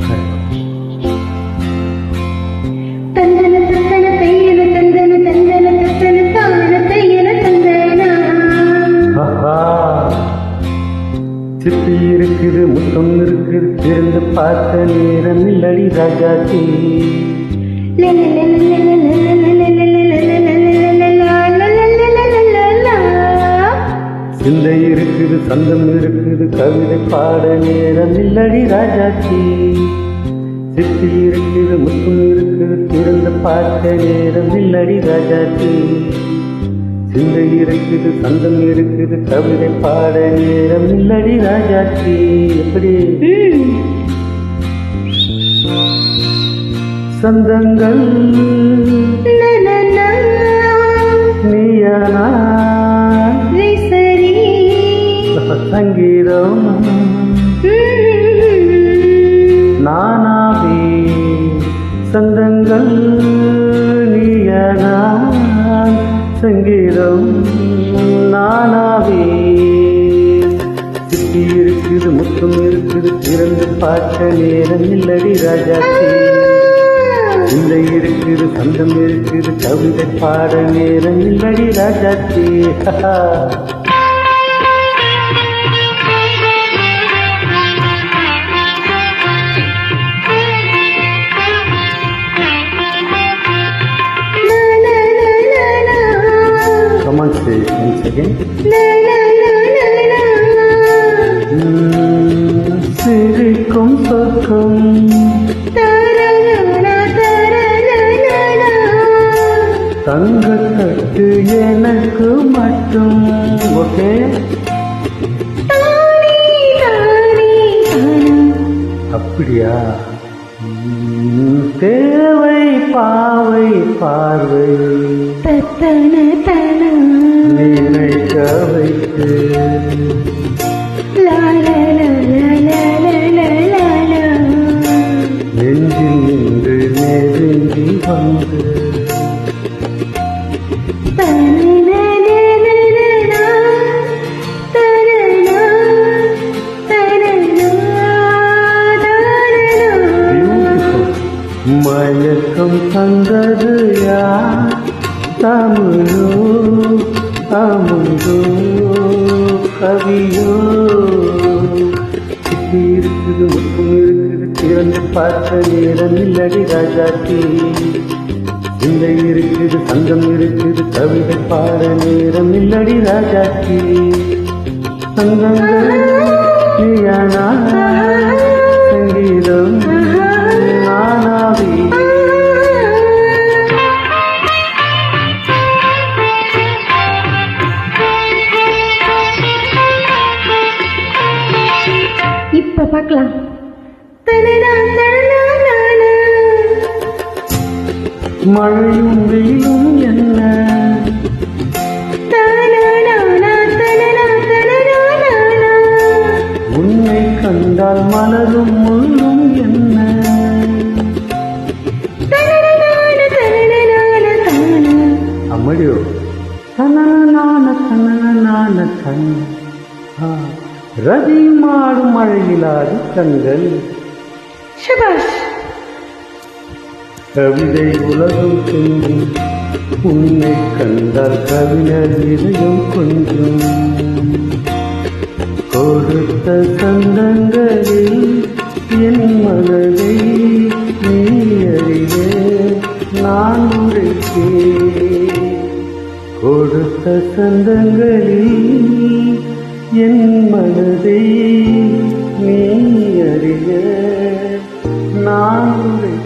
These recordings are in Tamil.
பாரு. தந்தன தந்தன தையன தந்தன தந்தன தந்தன தான தையன தந்தனா. சிப்பி இருக்குது, முத்தம் இருக்குது, திறந்து பார்த்த நேரம் இல்லடி ராஜாச்சி. சிந்தை இருக்குது, சந்தம் இருக்குது, கவிதை பாட நேரம் இல்லடி ராஜாச்சி. சிப்பி இருக்குது, முத்தம் இருக்குது, திறந்து பார்த்த நேரம் இல்லடி ராஜாச்சி. சிந்தை இருக்குது, சந்தம் இருக்குது, கவிதை பாட நேரம் இல்லடி ராஜாச்சி. எப்படி சந்தங்கள் நீயானா சங்கீதம் நானாவே. சந்தங்கள் நீயானா சங்கீதம் நானாவே. சிப்பி இருக்குது, முத்தம் இருக்குது, திறந்து பார்க்க நேரம் இல்லடி ராஜாச்சி. சிந்தை இருக்குது, சந்தம் இருக்குது, கவிதை பாட நேரம் இல்லடி ராஜாச்சி. Come on, say once again. சிரிக்கும் சொர்க்கம் தங்கத்தட்டு எனக்கு மட்டும். ஓகே, அப்படியா? தேவை பாவை பார்வை நினைக்க வைத்து நெஞ்சில் நின்று நெருங்கி வந்து மயக்கம் தந்தது யார்? தமிழோ அமுதோ கவியோ? சிப்பி இருக்குது, முத்தம் இருக்குது, திறந்து பார்த்த நேரம் இல்லடி ராஜாச்சி. சிந்தை இருக்குது, சங்கம் இருக்குது, கவிதை பாட நேரம் இல்லடி ராஜாச்சி. சங்கங்கள் நீயானா சங்கீதம் நானாவே. இப்ப பார்க்கலாம். மழையும் வெயிலும் என்ன உன்னை கண்டால் மலரும் முள்ளும் என்ன? அம்மடியோ தனனான தனனான கண் ரதியும் ஆடும் மழையிலாது கண்கள். சபாஷ். கவிதை உலகம் கொஞ்சம் உன்னை கண்டால் கவிஞர் இதயம் கொஞ்சம். கொடுத்த சந்தங்களில் என் மனதை நீ அறிய நான் உரைத்தேன். கொடுத்த சந்தங்களில் என் மனதை நீ அறிய நான் உரைத்தேன்.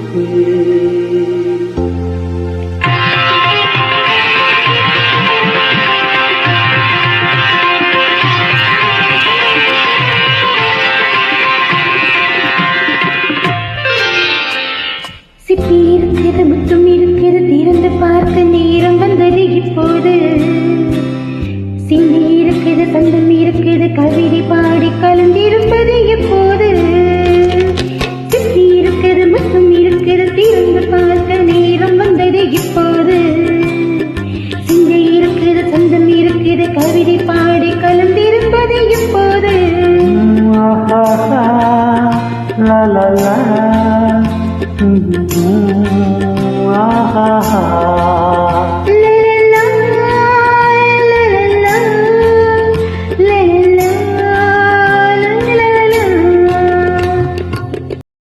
சிப்பி இருக்கிறது, முத்தம் இருக்கிறது, திறந்து பார்க்க நேரம் வந்தது இப்போது. சிங்க லா லா லா